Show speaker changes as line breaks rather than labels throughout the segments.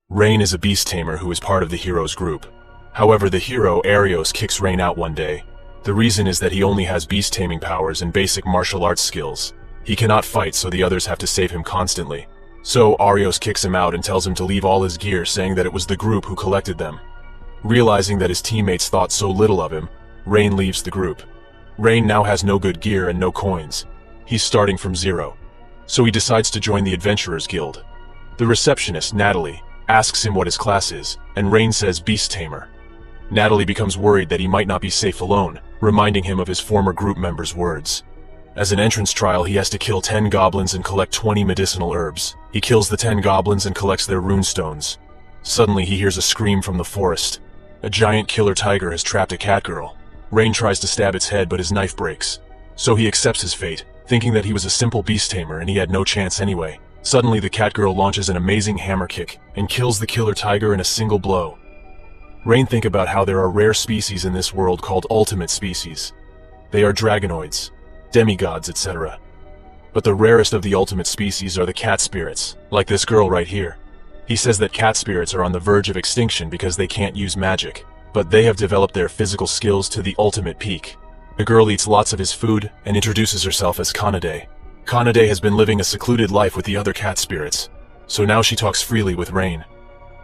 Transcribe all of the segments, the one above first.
Rein is a beast tamer who is part of the hero's group. However, the hero, Arios, kicks Rein out one day. The reason is that he only has beast taming powers and basic martial arts skills. He cannot fight, so the others have to save him constantly. So, Arios kicks him out and tells him to leave all his gear, saying that it was the group who collected them. Realizing that his teammates thought so little of him, Rein leaves the group. Rein now has no good gear and no coins. He's starting from zero. So he decides to join the Adventurers Guild. The receptionist, Natalie, asks him what his class is, and Rein says Beast Tamer. Natalie becomes worried that he might not be safe alone, reminding him of his former group members' words. As an entrance trial, he has to kill 10 goblins and collect 20 medicinal herbs. He kills the 10 goblins and collects their runestones. Suddenly, he hears a scream from the forest. A giant killer tiger has trapped a cat girl. Rein tries to stab its head, but his knife breaks. So he accepts his fate, thinking that he was a simple beast tamer and he had no chance anyway. Suddenly, the cat girl launches an amazing hammer kick and kills the killer tiger in a single blow. Rein thinks about how there are rare species in this world called ultimate species. They are dragonoids, demigods, etc. But the rarest of the ultimate species are the cat spirits, like this girl right here. He says that cat spirits are on the verge of extinction because they can't use magic, but they have developed their physical skills to the ultimate peak. The girl eats lots of his food and introduces herself as Kanade. Kanade has been living a secluded life with the other cat spirits, so now she talks freely with Rein.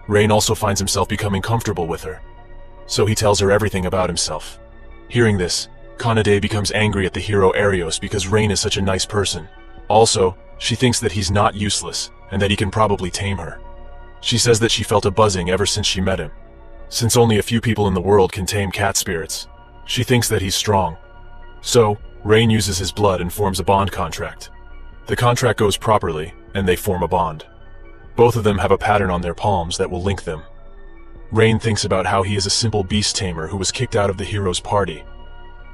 Rein also finds himself becoming comfortable with her, so he tells her everything about himself. Hearing this, Kanade becomes angry at the hero Arios because Rein is such a nice person. Also, she thinks that he's not useless and that he can probably tame her. She says that she felt a buzzing ever since she met him. Since only a few people in the world can tame cat spirits, she thinks that he's strong. So, Rein uses his blood and forms a bond contract. The contract goes properly, and they form a bond. Both of them have a pattern on their palms that will link them. Rein thinks about how he is a simple beast tamer who was kicked out of the hero's party.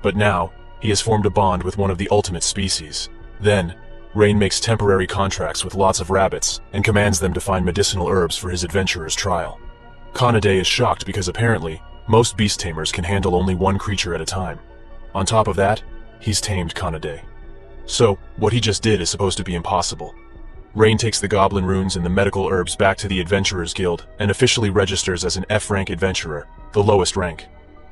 But now, he has formed a bond with one of the ultimate species. Then, Rein makes temporary contracts with lots of rabbits, and commands them to find medicinal herbs for his adventurer's trial. Kanade is shocked because apparently, most beast tamers can handle only one creature at a time. On top of that, he's tamed Kanade. So, what he just did is supposed to be impossible. Rein takes the goblin runes and the medical herbs back to the Adventurers Guild and officially registers as an F-rank adventurer, the lowest rank.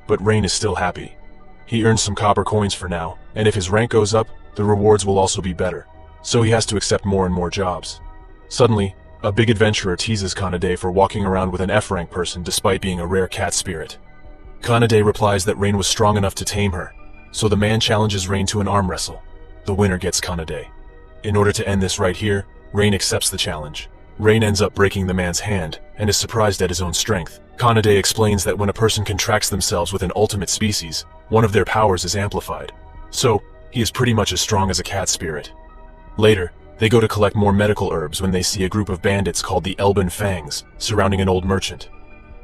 But Rein is still happy. He earns some copper coins for now, and if his rank goes up, the rewards will also be better. So he has to accept more and more jobs. Suddenly, a big adventurer teases Kanade for walking around with an F-rank person despite being a rare cat spirit. Kanade replies that Rein was strong enough to tame her, so the man challenges Rein to an arm wrestle. The winner gets Kanade. In order to end this right here, Rein accepts the challenge. Rein ends up breaking the man's hand, and is surprised at his own strength. Kanade explains that when a person contracts themselves with an ultimate species, one of their powers is amplified. So, he is pretty much as strong as a cat spirit. Later, they go to collect more medical herbs when they see a group of bandits called the Elben Fangs surrounding an old merchant.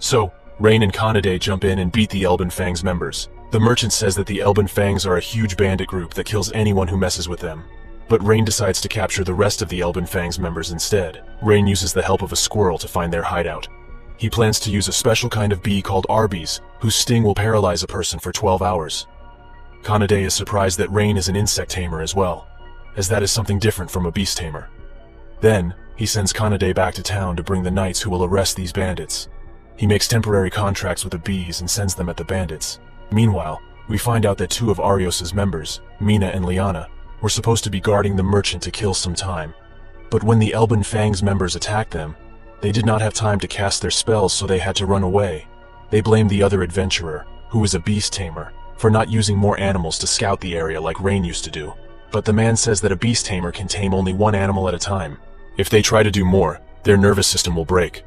So, Rein and Kanade jump in and beat the Elben Fangs members. The merchant says that the Elben Fangs are a huge bandit group that kills anyone who messes with them. But Rein decides to capture the rest of the Elben Fangs members instead. Rein uses the help of a squirrel to find their hideout. He plans to use a special kind of bee called Arby's, whose sting will paralyze a person for 12 hours. Kanade is surprised that Rein is an insect tamer as well, as that is something different from a beast tamer. Then, he sends Kanade back to town to bring the knights who will arrest these bandits. He makes temporary contracts with the bees and sends them at the bandits. Meanwhile, we find out that two of Arios' members, Mina and Liana, were supposed to be guarding the merchant to kill some time. But when the Elben Fangs members attacked them, they did not have time to cast their spells, so they had to run away. They blame the other adventurer, who is a beast tamer, for not using more animals to scout the area like Rein used to do. But the man says that a beast tamer can tame only one animal at a time. If they try to do more, their nervous system will break.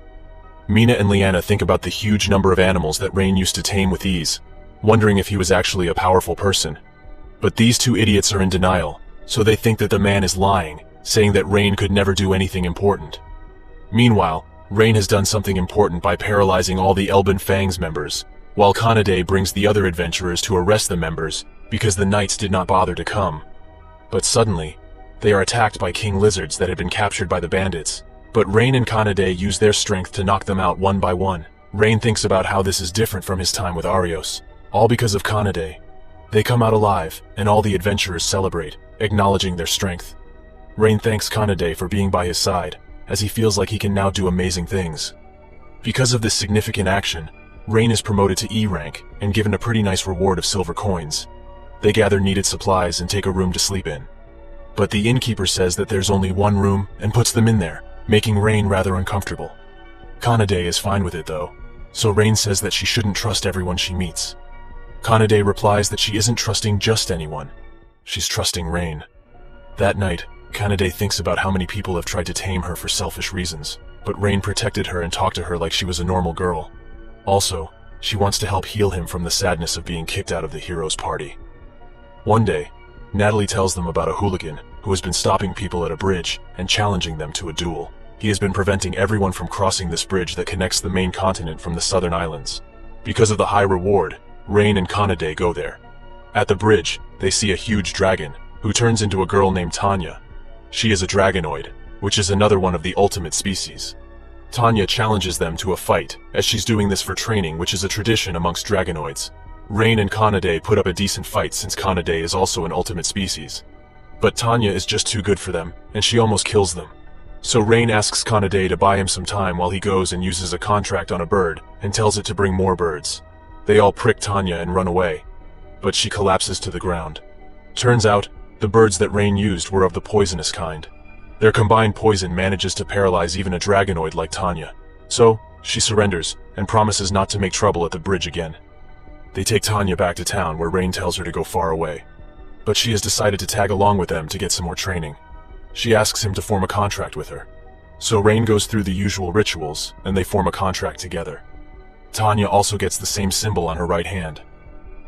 Mina and Liana think about the huge number of animals that Rein used to tame with ease, wondering if he was actually a powerful person. But these two idiots are in denial, so they think that the man is lying, saying that Rein could never do anything important. Meanwhile, Rein has done something important by paralyzing all the Elben Fangs members, while Kanade brings the other adventurers to arrest the members because the knights did not bother to come. But suddenly, they are attacked by king lizards that had been captured by the bandits. But Rein and Kanade use their strength to knock them out one by one. Rein thinks about how this is different from his time with Arios, all because of Kanade. They come out alive, and all the adventurers celebrate, acknowledging their strength. Rein thanks Kanade for being by his side, as he feels like he can now do amazing things. Because of this significant action, Rein is promoted to E rank and given a pretty nice reward of silver coins. They gather needed supplies and take a room to sleep in. But the innkeeper says that there's only one room and puts them in there, making Rein rather uncomfortable. Kanade is fine with it though, so Rein says that she shouldn't trust everyone she meets. Kanade replies that she isn't trusting just anyone. She's trusting Rein. That night, Kanade thinks about how many people have tried to tame her for selfish reasons, but Rein protected her and talked to her like she was a normal girl. Also, she wants to help heal him from the sadness of being kicked out of the hero's party. One day, Natalie tells them about a hooligan who has been stopping people at a bridge and challenging them to a duel. He has been preventing everyone from crossing this bridge that connects the main continent from the southern islands. Because of the high reward, Rein and Kanade go there. At the bridge, they see a huge dragon, who turns into a girl named Tanya. She is a dragonoid, which is another one of the ultimate species. Tanya challenges them to a fight, as she's doing this for training, which is a tradition amongst dragonoids. Rein and Kanade put up a decent fight since Kanade is also an ultimate species. But Tanya is just too good for them, and she almost kills them. So Rein asks Kanade to buy him some time while he goes and uses a contract on a bird and tells it to bring more birds. They all prick Tanya and run away, but she collapses to the ground. Turns out, the birds that Rein used were of the poisonous kind. Their combined poison manages to paralyze even a dragonoid like Tanya. So, she surrenders and promises not to make trouble at the bridge again. They take Tanya back to town where Rein tells her to go far away. But she has decided to tag along with them to get some more training. She asks him to form a contract with her. So Rein goes through the usual rituals, and they form a contract together. Tanya also gets the same symbol on her right hand.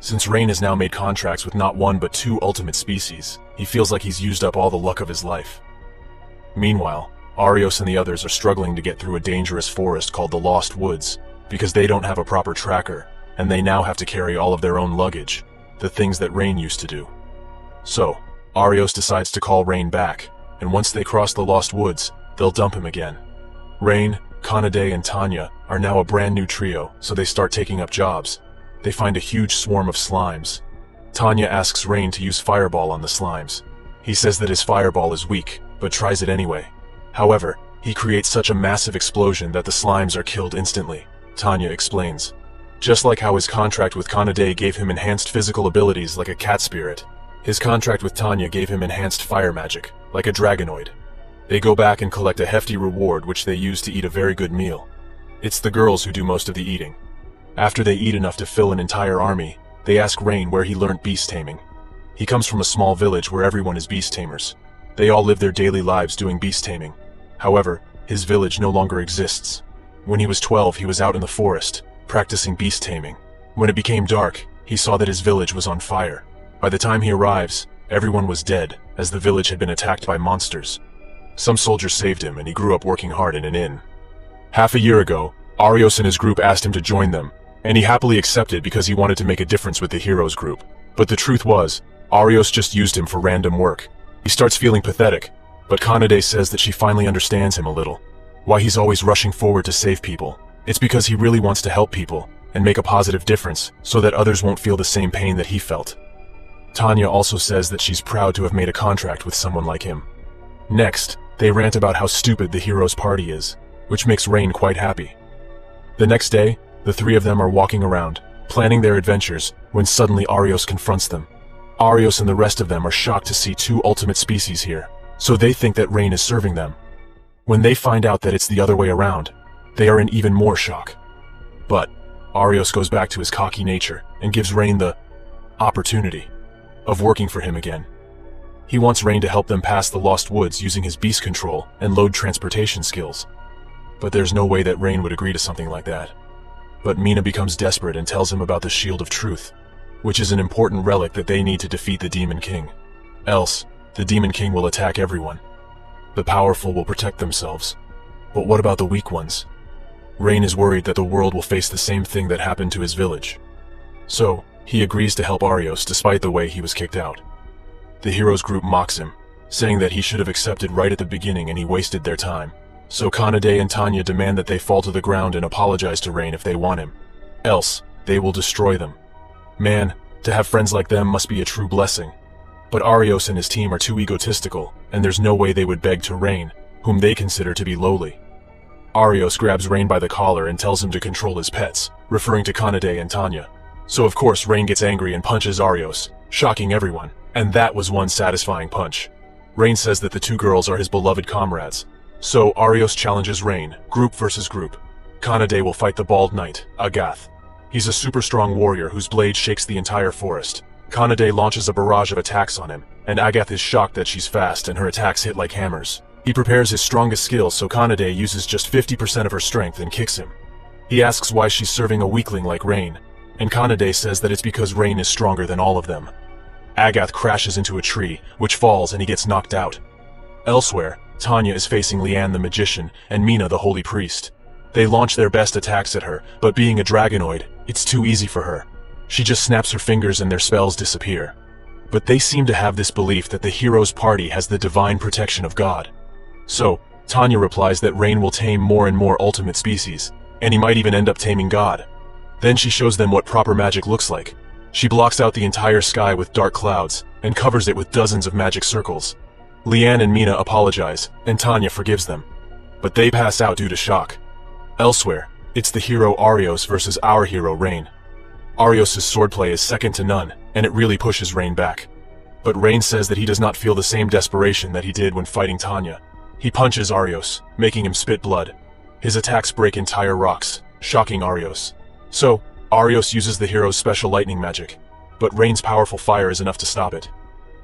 Since Rein has now made contracts with not one but two ultimate species, he feels like he's used up all the luck of his life. Meanwhile, Arios and the others are struggling to get through a dangerous forest called the Lost Woods, because they don't have a proper tracker, and they now have to carry all of their own luggage, the things that Rein used to do. So, Arios decides to call Rein back, and once they cross the Lost Woods, they'll dump him again. Rein, Kanade, and Tanya are now a brand new trio, so they start taking up jobs. They find a huge swarm of slimes. Tanya asks Rein to use Fireball on the slimes. He says that his Fireball is weak, but tries it anyway. However, he creates such a massive explosion that the slimes are killed instantly, Tanya explains. Just like how his contract with Kanade gave him enhanced physical abilities like a cat spirit, his contract with Tanya gave him enhanced fire magic, like a dragonoid. They go back and collect a hefty reward which they use to eat a very good meal. It's the girls who do most of the eating. After they eat enough to fill an entire army, they ask Rein where he learned beast taming. He comes from a small village where everyone is beast tamers. They all live their daily lives doing beast taming. However, his village no longer exists. When he was 12, he was out in the forest, practicing beast taming. When it became dark, he saw that his village was on fire. By the time he arrives, everyone was dead, as the village had been attacked by monsters. Some soldiers saved him, and he grew up working hard in an inn. Half a year ago, Arios and his group asked him to join them, and he happily accepted because he wanted to make a difference with the heroes group. But the truth was, Arios just used him for random work. He starts feeling pathetic, but Kanade says that she finally understands him a little. Why he's always rushing forward to save people. It's because he really wants to help people, and make a positive difference, so that others won't feel the same pain that he felt. Tanya also says that she's proud to have made a contract with someone like him. Next, they rant about how stupid the hero's party is, which makes Rein quite happy. The next day, the three of them are walking around, planning their adventures, when suddenly Arios confronts them. Arios and the rest of them are shocked to see two ultimate species here, so they think that Rein is serving them. When they find out that it's the other way around, they are in even more shock. But Arios goes back to his cocky nature and gives Rein the opportunity of working for him again. He wants Rein to help them pass the Lost Woods using his beast control and load transportation skills. But there's no way that Rein would agree to something like that. But Mina becomes desperate and tells him about the Shield of Truth, which is an important relic that they need to defeat the Demon King. Else, the Demon King will attack everyone. The powerful will protect themselves. But what about the weak ones? Rein is worried that the world will face the same thing that happened to his village. So, he agrees to help Arios despite the way he was kicked out. The heroes group mocks him, saying that he should have accepted right at the beginning and he wasted their time. So Kanade and Tanya demand that they fall to the ground and apologize to Rein if they want him. Else, they will destroy them. Man, to have friends like them must be a true blessing. But Arios and his team are too egotistical, and there's no way they would beg to Rein, whom they consider to be lowly. Arios grabs Rein by the collar and tells him to control his pets, referring to Kanade and Tanya. So of course Rein gets angry and punches Arios, shocking everyone, and that was one satisfying punch. Rein says that the two girls are his beloved comrades. So Arios challenges Rein, group versus group. Kanade will fight the bald knight, Agath. He's a super strong warrior whose blade shakes the entire forest. Kanade launches a barrage of attacks on him, and Agath is shocked that she's fast and her attacks hit like hammers. He prepares his strongest skills so Kanade uses just 50% of her strength and kicks him. He asks why she's serving a weakling like Rein, and Kanade says that it's because Rein is stronger than all of them. Agath crashes into a tree, which falls and he gets knocked out. Elsewhere, Tanya is facing Liane the magician and Mina the holy priest. They launch their best attacks at her, but being a dragonoid, it's too easy for her. She just snaps her fingers and their spells disappear. But they seem to have this belief that the hero's party has the divine protection of God. So, Tanya replies that Rein will tame more and more ultimate species, and he might even end up taming God. Then she shows them what proper magic looks like. She blocks out the entire sky with dark clouds, and covers it with dozens of magic circles. Liane and Mina apologize, and Tanya forgives them. But they pass out due to shock. Elsewhere, it's the hero Arios versus our hero Rein. Arios' swordplay is second to none, and it really pushes Rein back. But Rein says that he does not feel the same desperation that he did when fighting Tanya. He punches Arios, making him spit blood. His attacks break entire rocks, shocking Arios. So, Arios uses the hero's special lightning magic, but Rein's powerful fire is enough to stop it.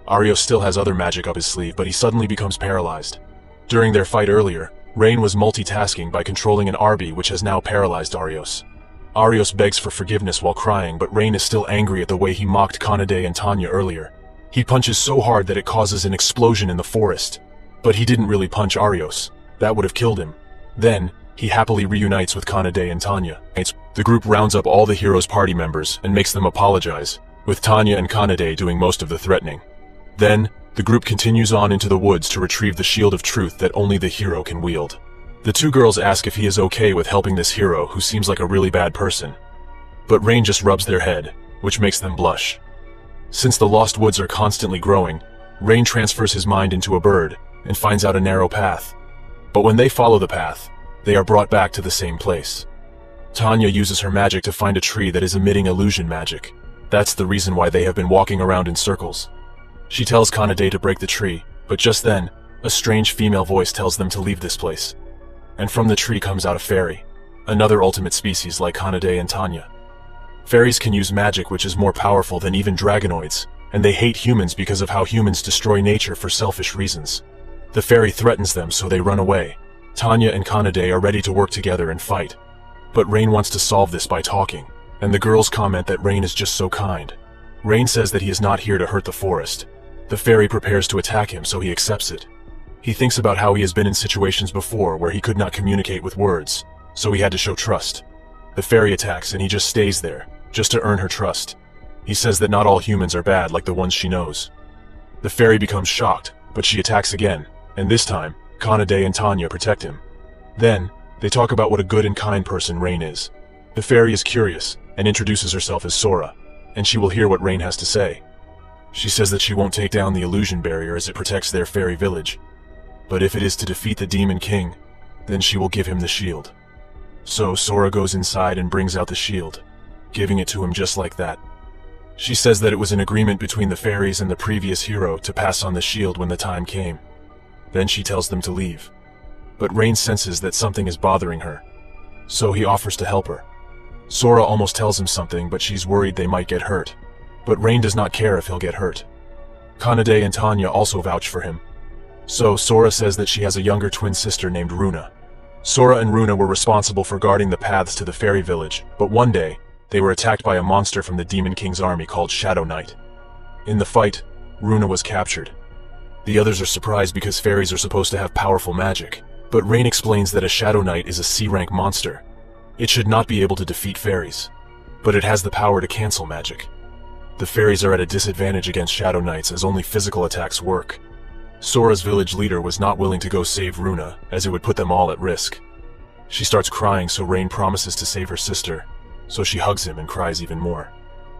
Arios still has other magic up his sleeve, but he suddenly becomes paralyzed. During their fight earlier, Rein was multitasking by controlling an Arby which has now paralyzed Arios. Arios begs for forgiveness while crying, but Rein is still angry at the way he mocked Kanade and Tanya earlier. He punches so hard that it causes an explosion in the forest. But he didn't really punch Arios. That would have killed him. Then, he happily reunites with Kanade and Tanya. The group rounds up all the hero's party members and makes them apologize, with Tanya and Kanade doing most of the threatening. Then, the group continues on into the woods to retrieve the shield of truth that only the hero can wield. The two girls ask if he is okay with helping this hero who seems like a really bad person. But Rein just rubs their head, which makes them blush. Since the lost woods are constantly growing, Rein transfers his mind into a bird and finds out a narrow path. But when they follow the path, they are brought back to the same place. Tanya uses her magic to find a tree that is emitting illusion magic. That's the reason why they have been walking around in circles. She tells Kanade to break the tree, but just then, a strange female voice tells them to leave this place. And from the tree comes out a fairy, another ultimate species like Kanade and Tanya. Fairies can use magic which is more powerful than even dragonoids, and they hate humans because of how humans destroy nature for selfish reasons. The fairy threatens them, so they run away. Tanya and Kanade are ready to work together and fight. But Rein wants to solve this by talking, and the girls comment that Rein is just so kind. Rein says that he is not here to hurt the forest. The fairy prepares to attack him, so he accepts it. He thinks about how he has been in situations before where he could not communicate with words, so he had to show trust. The fairy attacks and he just stays there, just to earn her trust. He says that not all humans are bad like the ones she knows. The fairy becomes shocked, but she attacks again, and this time, Kanade and Tanya protect him. Then, they talk about what a good and kind person Rein is. The fairy is curious, and introduces herself as Sora, and she will hear what Rein has to say. She says that she won't take down the illusion barrier as it protects their fairy village. But if it is to defeat the Demon King, then she will give him the shield. So Sora goes inside and brings out the shield, giving it to him just like that. She says that it was an agreement between the fairies and the previous hero to pass on the shield when the time came. Then she tells them to leave. But Rein senses that something is bothering her, so he offers to help her. Sora almost tells him something, but she's worried they might get hurt. But Rein does not care if he'll get hurt. Kanade and Tanya also vouch for him. So Sora says that she has a younger twin sister named Runa. Sora and Runa were responsible for guarding the paths to the fairy village, but one day, they were attacked by a monster from the Demon King's army called Shadow Knight. In the fight, Runa was captured. The others are surprised because fairies are supposed to have powerful magic, but Rein explains that a Shadow Knight is a C-rank monster. It should not be able to defeat fairies, but it has the power to cancel magic. The fairies are at a disadvantage against Shadow Knights as only physical attacks work. Sora's village leader was not willing to go save Runa, as it would put them all at risk. She starts crying, so Rein promises to save her sister, so she hugs him and cries even more.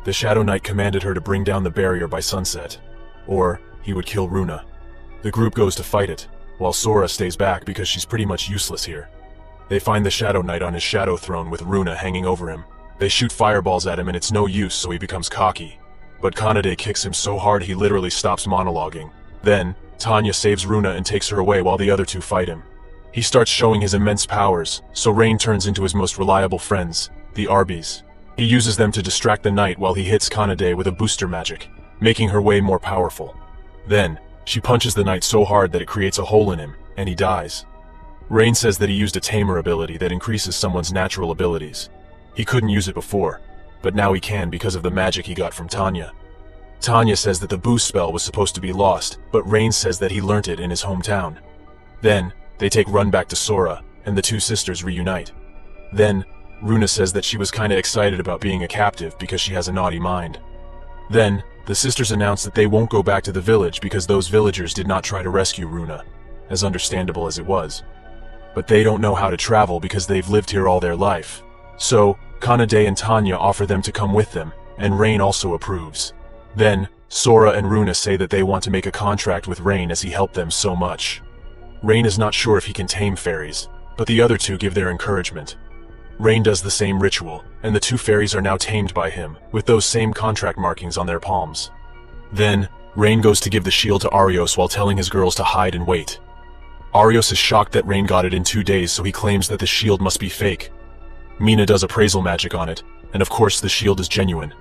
The Shadow Knight commanded her to bring down the barrier by sunset, or he would kill Runa. The group goes to fight it, while Sora stays back because she's pretty much useless here. They find the Shadow Knight on his shadow throne with Runa hanging over him. They shoot fireballs at him and it's no use, so he becomes cocky. But Kanade kicks him so hard he literally stops monologuing. Then, Tanya saves Runa and takes her away while the other two fight him. He starts showing his immense powers, so Rein turns into his most reliable friends, the Arbies. He uses them to distract the knight while he hits Kanade with a booster magic, making her way more powerful. Then, she punches the knight so hard that it creates a hole in him, and he dies. Rein says that he used a Tamer ability that increases someone's natural abilities. He couldn't use it before, but now he can because of the magic he got from Tanya. Tanya says that the boost spell was supposed to be lost, but Rein says that he learnt it in his hometown. Then, they take Run back to Sora, and the two sisters reunite. Then, Runa says that she was kinda excited about being a captive because she has a naughty mind. Then, the sisters announce that they won't go back to the village because those villagers did not try to rescue Runa, as understandable as it was. But they don't know how to travel because they've lived here all their life. So, Kanade and Tanya offer them to come with them, and Rein also approves. Then, Sora and Runa say that they want to make a contract with Rein as he helped them so much. Rein is not sure if he can tame fairies, but the other two give their encouragement. Rein does the same ritual, and the two fairies are now tamed by him, with those same contract markings on their palms. Then, Rein goes to give the shield to Arios while telling his girls to hide and wait. Arios is shocked that Rein got it in 2 days, so he claims that the shield must be fake. Mina does appraisal magic on it, and of course the shield is genuine.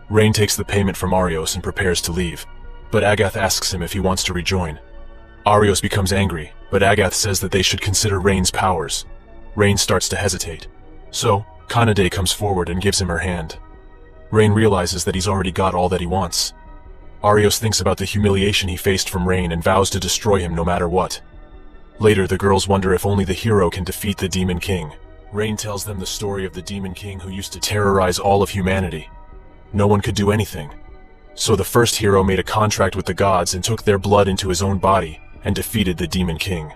Rein takes the payment from Arios and prepares to leave, but Agath asks him if he wants to rejoin. Arios becomes angry, but Agath says that they should consider Rein's powers. Rein starts to hesitate. So, Kanade comes forward and gives him her hand. Rein realizes that he's already got all that he wants. Arios thinks about the humiliation he faced from Rein and vows to destroy him no matter what. Later, the girls wonder if only the hero can defeat the Demon King. Rein tells them the story of the Demon King who used to terrorize all of humanity. No one could do anything. So the first hero made a contract with the gods and took their blood into his own body and defeated the Demon King.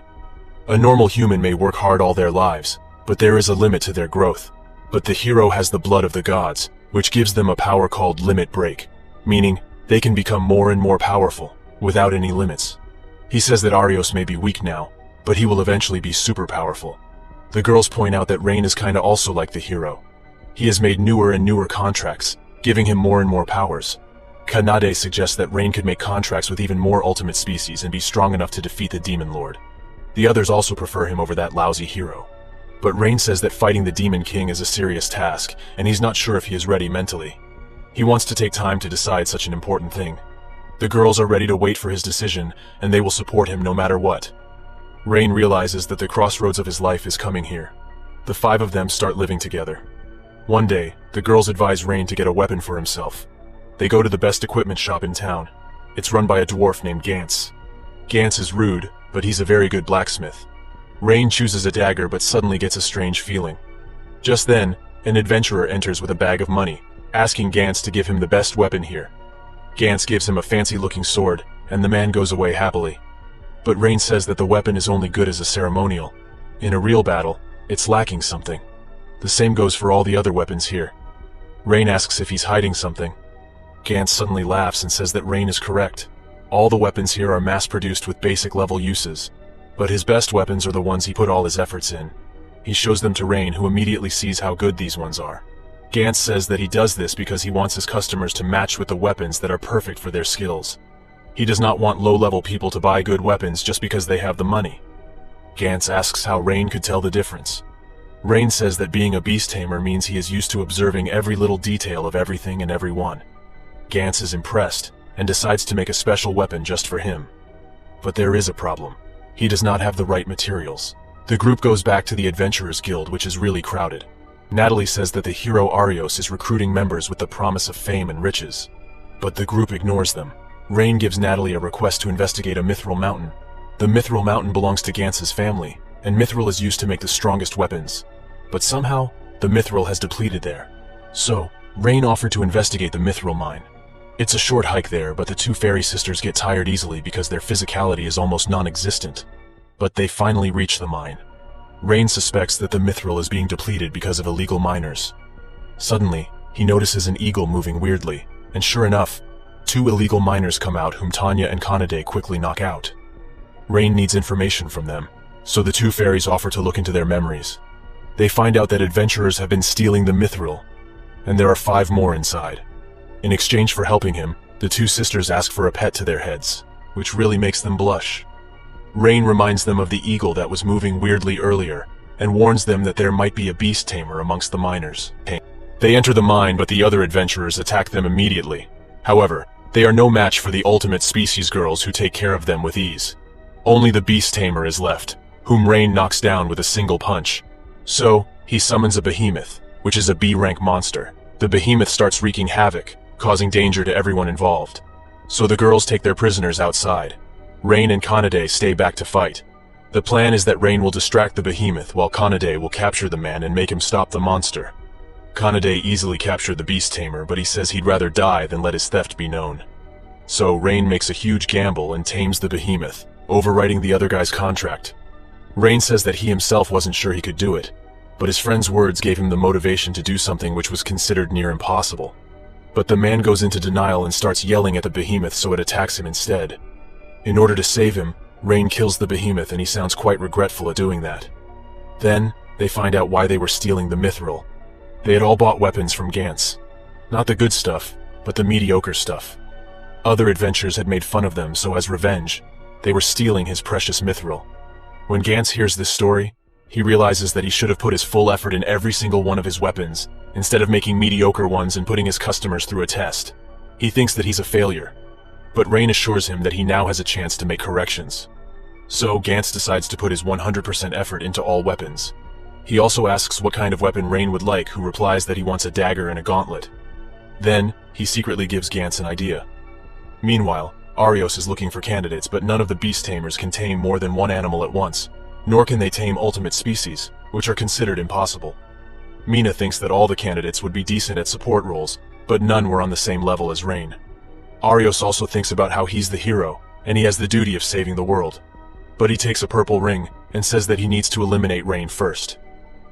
A normal human may work hard all their lives, but there is a limit to their growth. But the hero has the blood of the gods, which gives them a power called Limit Break, meaning they can become more and more powerful, without any limits. He says that Arios may be weak now, but he will eventually be super powerful. The girls point out that Rein is kinda also like the hero. He has made newer and newer contracts, giving him more and more powers. Kanade suggests that Rein could make contracts with even more ultimate species and be strong enough to defeat the Demon Lord. The others also prefer him over that lousy hero. But Rein says that fighting the Demon King is a serious task, and he's not sure if he is ready mentally. He wants to take time to decide such an important thing. The girls are ready to wait for his decision, and they will support him no matter what. Rein realizes that the crossroads of his life is coming here. The 5 of them start living together. One day, the girls advise Rein to get a weapon for himself. They go to the best equipment shop in town. It's run by a dwarf named Gantz. Gantz is rude, but he's a very good blacksmith. Rein chooses a dagger but suddenly gets a strange feeling. Just then, an adventurer enters with a bag of money, asking Gantz to give him the best weapon here. Gantz gives him a fancy-looking sword, and the man goes away happily. But Rein says that the weapon is only good as a ceremonial. In a real battle, it's lacking something. The same goes for all the other weapons here. Rein asks if he's hiding something. Gantz suddenly laughs and says that Rein is correct. All the weapons here are mass-produced with basic-level uses. But his best weapons are the ones he put all his efforts in. He shows them to Rein, who immediately sees how good these ones are. Gantz says that he does this because he wants his customers to match with the weapons that are perfect for their skills. He does not want low-level people to buy good weapons just because they have the money. Gantz asks how Rein could tell the difference. Rein says that being a beast tamer means he is used to observing every little detail of everything and everyone. Gantz is impressed, and decides to make a special weapon just for him. But there is a problem. He does not have the right materials. The group goes back to the Adventurers Guild, which is really crowded. Natalie says that the hero Arios is recruiting members with the promise of fame and riches. But the group ignores them. Rein gives Natalie a request to investigate a mithril mountain. The mithril mountain belongs to Gantz's family, and mithril is used to make the strongest weapons. But somehow, the mithril has depleted there. So, Rein offered to investigate the mithril mine. It's a short hike there, but the 2 fairy sisters get tired easily because their physicality is almost non-existent. But they finally reach the mine. Rein suspects that the mithril is being depleted because of illegal miners. Suddenly, he notices an eagle moving weirdly, and sure enough, 2 illegal miners come out whom Tanya and Kanade quickly knock out. Rein needs information from them, so the 2 fairies offer to look into their memories. they find out that adventurers have been stealing the mithril, and there are 5 more inside. In exchange for helping him, the 2 sisters ask for a pet to their heads, which really makes them blush. Rein reminds them of the eagle that was moving weirdly earlier, and warns them that there might be a beast tamer amongst the miners. They enter the mine, but the other adventurers attack them immediately. However, they are no match for the ultimate species girls who take care of them with ease. Only the beast tamer is left, whom Rein knocks down with a single punch. So, he summons a behemoth, which is a B-rank monster. The behemoth starts wreaking havoc, causing danger to everyone involved. So the girls take their prisoners outside. Rein and Kanade stay back to fight. The plan is that Rein will distract the behemoth while Kanade will capture the man and make him stop the monster. Kanade easily captured the beast tamer, but he says he'd rather die than let his theft be known. So Rein makes a huge gamble and tames the behemoth, overwriting the other guy's contract. Rein says that he himself wasn't sure he could do it, but his friend's words gave him the motivation to do something which was considered near impossible. But the man goes into denial and starts yelling at the behemoth, so it attacks him instead. In order to save him, Rein kills the behemoth, and he sounds quite regretful at doing that. Then, they find out why they were stealing the mithril. They had all bought weapons from Gantz. Not the good stuff, but the mediocre stuff. Other adventurers had made fun of them, so as revenge, they were stealing his precious mithril. When Gantz hears this story, he realizes that he should have put his full effort in every single one of his weapons, instead of making mediocre ones and putting his customers through a test. He thinks that he's a failure, but Rein assures him that he now has a chance to make corrections. So Gantz decides to put his 100% effort into all weapons. He also asks what kind of weapon Rein would like, who replies that he wants a dagger and a gauntlet. Then, he secretly gives Gantz an idea. Meanwhile, Arios is looking for candidates, but none of the beast tamers can tame more than 1 animal at once, nor can they tame ultimate species, which are considered impossible. Mina thinks that all the candidates would be decent at support roles, but none were on the same level as Rein. Arios also thinks about how he's the hero, and he has the duty of saving the world. But he takes a purple ring, and says that he needs to eliminate Rein first.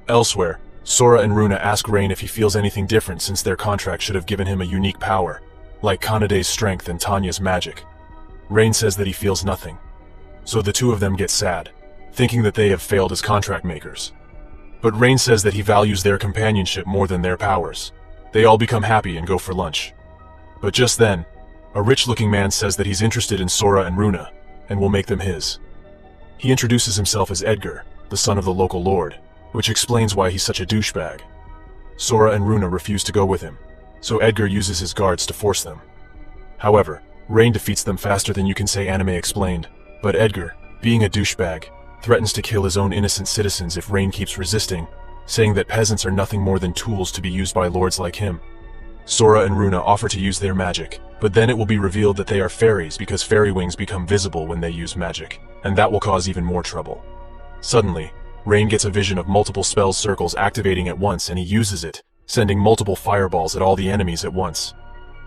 Elsewhere, Sora and Runa ask Rein if he feels anything different, since their contract should have given him a unique power, like Kanade's strength and Tanya's magic. Rein says that he feels nothing. So the 2 of them get sad, thinking that they have failed as contract makers. But Rein says that he values their companionship more than their powers. They all become happy and go for lunch. But just then, a rich-looking man says that he's interested in Sora and Runa, and will make them his. He introduces himself as Edgar, the son of the local lord, which explains why he's such a douchebag. Sora and Runa refuse to go with him, so Edgar uses his guards to force them. However, Rein defeats them faster than you can say anime explained, but Edgar, being a douchebag, threatens to kill his own innocent citizens if Rein keeps resisting, saying that peasants are nothing more than tools to be used by lords like him. Sora and Runa offer to use their magic, but then it will be revealed that they are fairies because fairy wings become visible when they use magic, and that will cause even more trouble. Suddenly, Rein gets a vision of multiple spell circles activating at once, and he uses it, sending multiple fireballs at all the enemies at once.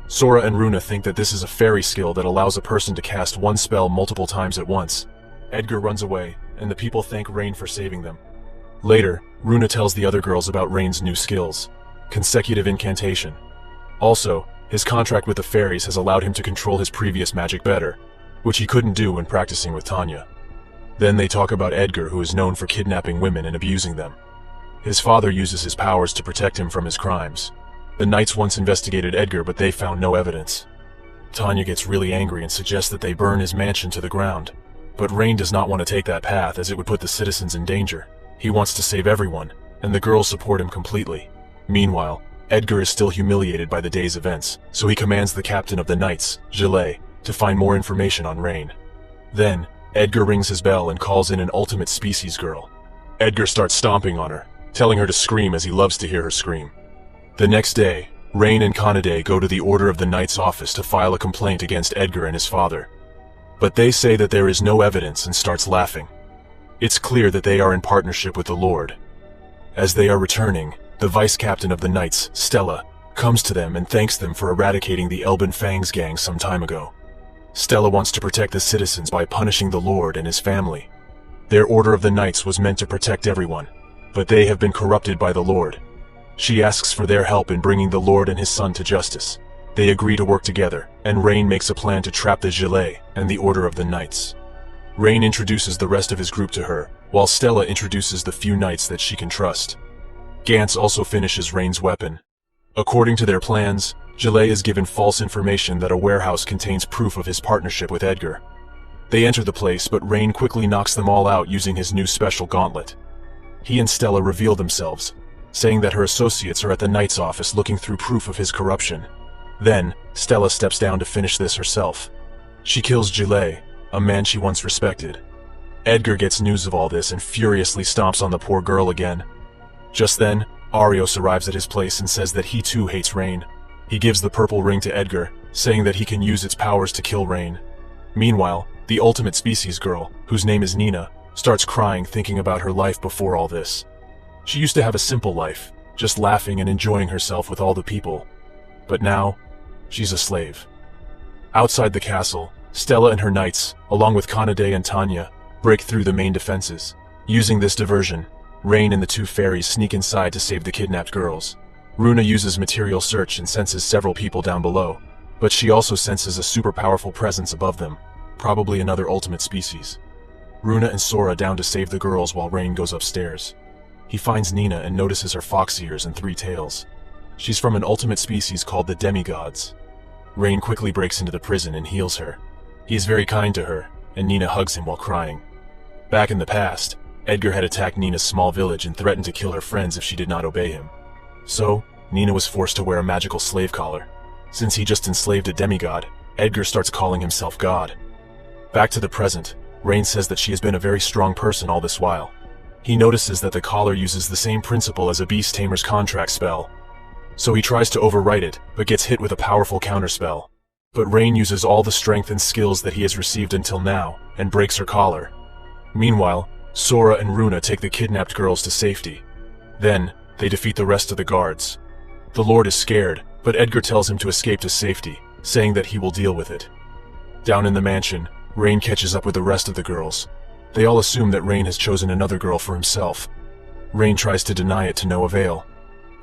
Sora and Runa think that this is a fairy skill that allows a person to cast one spell multiple times at once. Edgar runs away, and the people thank Rein for saving them. Later, Runa tells the other girls about Rein's new skills, consecutive incantation. Also, his contract with the fairies has allowed him to control his previous magic better, which he couldn't do when practicing with Tanya. Then they talk about Edgar, who is known for kidnapping women and abusing them. His father uses his powers to protect him from his crimes. The Knights once investigated Edgar, but they found no evidence. Tanya gets really angry and suggests that they burn his mansion to the ground. But Rein does not want to take that path, as it would put the citizens in danger. He wants to save everyone, and the girls support him completely. Meanwhile, Edgar is still humiliated by the day's events, so he commands the captain of the Knights, Gillet, to find more information on Rein. Then, Edgar rings his bell and calls in an ultimate species girl. Edgar starts stomping on her, telling her to scream, as he loves to hear her scream. The next day, Rein and Kanade go to the Order of the Knights office to file a complaint against Edgar and his father. But they say that there is no evidence and starts laughing. It's clear that they are in partnership with the Lord. As they are returning, the vice captain of the Knights, Stella, comes to them and thanks them for eradicating the Elben Fangs gang some time ago. Stella wants to protect the citizens by punishing the Lord and his family. Their Order of the Knights was meant to protect everyone, but they have been corrupted by the Lord. She asks for their help in bringing the Lord and his son to justice. They agree to work together, and Rein makes a plan to trap the Gillet and the Order of the Knights. Rein introduces the rest of his group to her, while Stella introduces the few knights that she can trust. Gantz also finishes Rein's weapon. According to their plans, Gillet is given false information that a warehouse contains proof of his partnership with Edgar. They enter the place, but Rein quickly knocks them all out using his new special gauntlet. He and Stella reveal themselves, saying that her associates are at the Knight's office looking through proof of his corruption. Then, Stella steps down to finish this herself. She kills Gillet, a man she once respected. Edgar gets news of all this and furiously stomps on the poor girl again. Just then, Arios arrives at his place and says that he too hates Rein. He gives the purple ring to Edgar, saying that he can use its powers to kill Rein. Meanwhile, the ultimate species girl, whose name is Nina, starts crying thinking about her life before all this. She used to have a simple life, just laughing and enjoying herself with all the people. But now, she's a slave. Outside the castle, Stella and her knights, along with Kanade and Tanya, break through the main defenses. Using this diversion, Rein and the two fairies sneak inside to save the kidnapped girls. Runa uses material search and senses several people down below, but she also senses a super powerful presence above them, probably another ultimate species. Runa and Sora down to save the girls while Rein goes upstairs. He finds Nina and notices her fox ears and 3 tails. She's from an ultimate species called the demigods. Rein quickly breaks into the prison and heals her. He is very kind to her, and Nina hugs him while crying. Back in the past, Edgar had attacked Nina's small village and threatened to kill her friends if she did not obey him. So, Nina was forced to wear a magical slave collar. Since he just enslaved a demigod, Edgar starts calling himself God. Back to the present, Rein says that she has been a very strong person all this while. He notices that the collar uses the same principle as a beast tamer's contract spell. So he tries to overwrite it, but gets hit with a powerful counterspell. But Rein uses all the strength and skills that he has received until now, and breaks her collar. Meanwhile, Sora and Runa take the kidnapped girls to safety. Then, they defeat the rest of the guards. The Lord is scared, but Edgar tells him to escape to safety, saying that he will deal with it. Down in the mansion, Rein catches up with the rest of the girls. They all assume that Rein has chosen another girl for himself. Rein tries to deny it to no avail,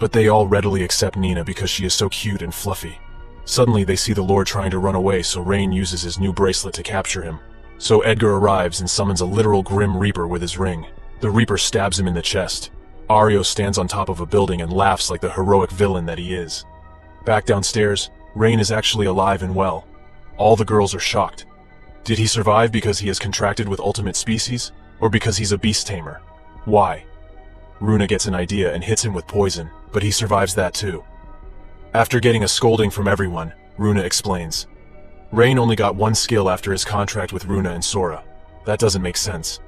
but they all readily accept Nina because she is so cute and fluffy. Suddenly they see the Lord trying to run away, so Rein uses his new bracelet to capture him. So Edgar arrives and summons a literal Grim Reaper with his ring. The Reaper stabs him in the chest. Arios stands on top of a building and laughs like the heroic villain that he is. Back downstairs, Rein is actually alive and well. All the girls are shocked. Did he survive because he has contracted with ultimate species, or because he's a beast tamer? Why? Runa gets an idea and hits him with poison, but he survives that too. After getting a scolding from everyone, Runa explains. Rein only got 1 skill after his contract with Runa and Sora. That doesn't make sense.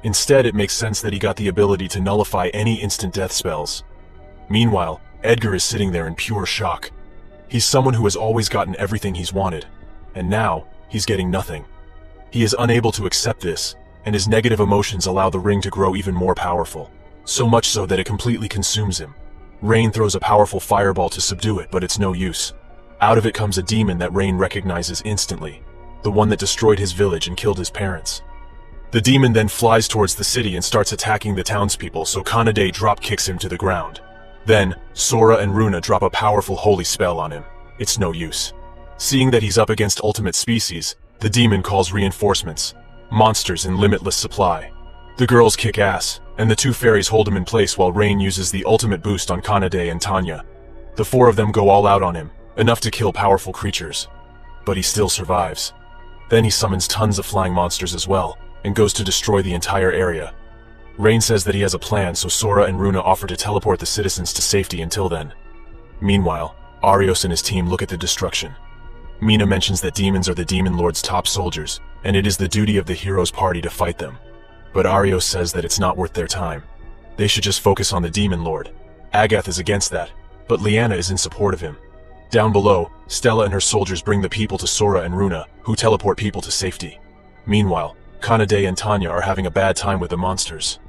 Instead, it makes sense that he got the ability to nullify any instant death spells. Meanwhile, Edgar is sitting there in pure shock. He's someone who has always gotten everything he's wanted, and now, he's getting nothing. He is unable to accept this, and his negative emotions allow the ring to grow even more powerful, so much so that it completely consumes him. Rein throws a powerful fireball to subdue it, but it's no use. Out of it comes a demon that Rein recognizes instantly, the one that destroyed his village and killed his parents. The demon then flies towards the city and starts attacking the townspeople, so Kanade drop kicks him to the ground. Then, Sora and Runa drop a powerful holy spell on him. It's no use. Seeing that he's up against ultimate species, the demon calls reinforcements, monsters in limitless supply. The girls kick ass, and the 2 fairies hold him in place while Rein uses the ultimate boost on Kanade and Tanya. The 4 of them go all out on him, enough to kill powerful creatures. But he still survives. Then he summons tons of flying monsters as well, and goes to destroy the entire area. Rein says that he has a plan, so Sora and Runa offer to teleport the citizens to safety until then. Meanwhile, Arios and his team look at the destruction. Mina mentions that demons are the Demon Lord's top soldiers, and it is the duty of the heroes' party to fight them. But Arios says that it's not worth their time. They should just focus on the Demon Lord. Agath is against that, but Liana is in support of him. Down below, Stella and her soldiers bring the people to Sora and Runa, who teleport people to safety. Meanwhile, Kanade and Tanya are having a bad time with the monsters.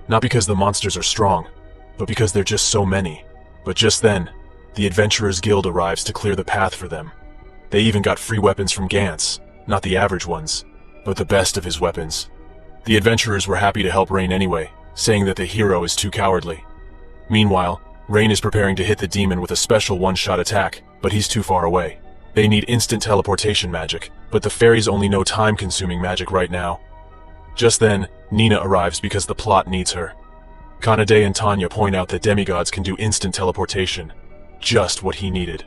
Not because the monsters are strong, but because they're just so many. But just then, the Adventurers Guild arrives to clear the path for them. They even got free weapons from Gantz, not the average ones, but the best of his weapons. The adventurers were happy to help Rein anyway, saying that the hero is too cowardly. Meanwhile, Rein is preparing to hit the demon with a special one-shot attack, but he's too far away. They need instant teleportation magic, but the fairies only know time-consuming magic right now. Just then, Nina arrives because the plot needs her. Kanade and Tanya point out that demigods can do instant teleportation. Just what he needed.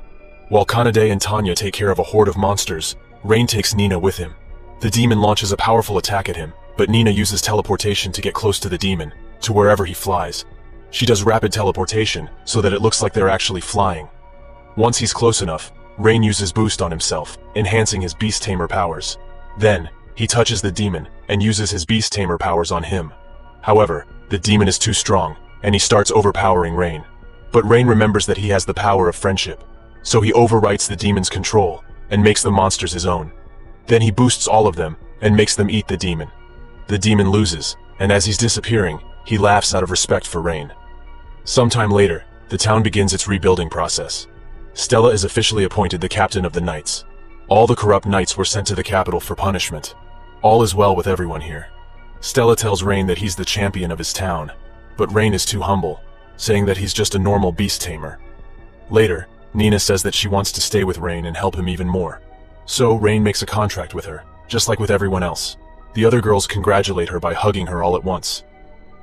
While Kanade and Tanya take care of a horde of monsters, Rein takes Nina with him. The demon launches a powerful attack at him, but Nina uses teleportation to get close to the demon, to wherever he flies. She does rapid teleportation, so that it looks like they're actually flying. Once he's close enough, Rein uses boost on himself, enhancing his Beast Tamer powers. Then, he touches the demon, and uses his Beast Tamer powers on him. However, the demon is too strong, and he starts overpowering Rein. But Rein remembers that he has the power of friendship, so he overwrites the demon's control, and makes the monsters his own. Then he boosts all of them, and makes them eat the demon. The demon loses, and as he's disappearing, he laughs out of respect for Rein. Sometime later, the town begins its rebuilding process. Stella is officially appointed the captain of the knights. All the corrupt knights were sent to the capital for punishment. All is well with everyone here. Stella tells Rein that he's the champion of his town, but Rein is too humble, saying that he's just a normal beast tamer. Later, Nina says that she wants to stay with Rein and help him even more. So Rein makes a contract with her, just like with everyone else. The other girls congratulate her by hugging her all at once.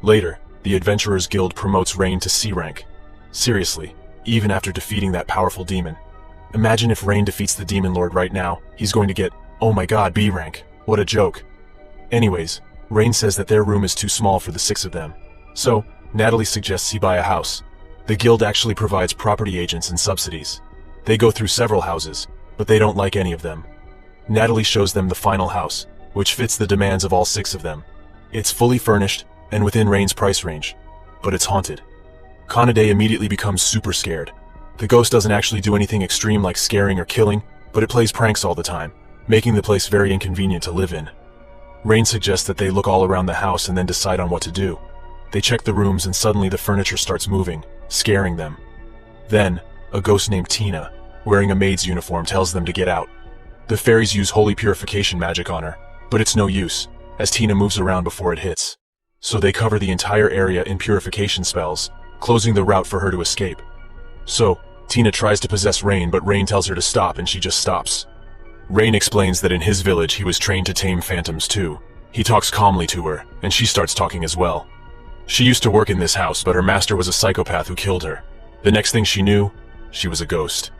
Later, the Adventurers Guild promotes Rein to C rank. Seriously, even after defeating that powerful demon. Imagine if Rein defeats the Demon Lord right now, he's going to get, oh my god, B rank. What a joke. Anyways, Rein says that their room is too small for the 6 of them. So, Natalie suggests he buy a house. The guild actually provides property agents and subsidies. They go through several houses, but they don't like any of them. Natalie shows them the final house, which fits the demands of all 6 of them. It's fully furnished, and within Rein's price range. But it's haunted. Kanade immediately becomes super scared. The ghost doesn't actually do anything extreme like scaring or killing, but it plays pranks all the time, making the place very inconvenient to live in. Rein suggests that they look all around the house and then decide on what to do. They check the rooms and suddenly the furniture starts moving, scaring them. Then, a ghost named Tina, wearing a maid's uniform, tells them to get out. The fairies use holy purification magic on her, but it's no use, as Tina moves around before it hits. So they cover the entire area in purification spells, closing the route for her to escape. So, Tina tries to possess Rein, but Rein tells her to stop and she just stops. Rein explains that in his village he was trained to tame phantoms too. He talks calmly to her, and she starts talking as well. She used to work in this house, but her master was a psychopath who killed her. The next thing she knew, she was a ghost.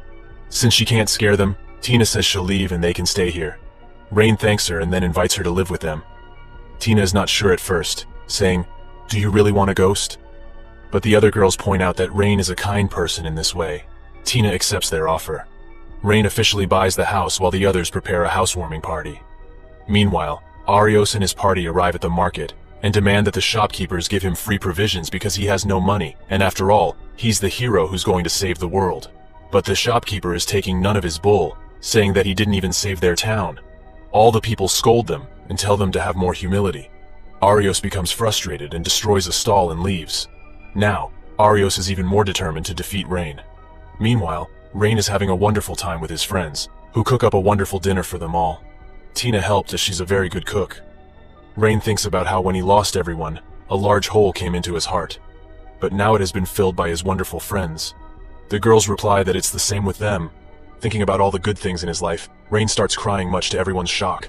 Since she can't scare them, Tina says she'll leave and they can stay here. Rein thanks her and then invites her to live with them. Tina is not sure at first, saying, "Do you really want a ghost?" But the other girls point out that Rein is a kind person in this way. Tina accepts their offer. Rein officially buys the house while the others prepare a housewarming party. Meanwhile, Arios and his party arrive at the market and demand that the shopkeepers give him free provisions because he has no money, and after all, he's the hero who's going to save the world. But the shopkeeper is taking none of his bull, saying that he didn't even save their town. All the people scold them and tell them to have more humility. Arios becomes frustrated and destroys a stall and leaves. Now, Arios is even more determined to defeat Rein. Meanwhile, Rein is having a wonderful time with his friends, who cook up a wonderful dinner for them all. Tina helped as she's a very good cook. Rein thinks about how when he lost everyone, a large hole came into his heart. But now it has been filled by his wonderful friends. The girls reply that it's the same with them. Thinking about all the good things in his life, Rein starts crying much to everyone's shock.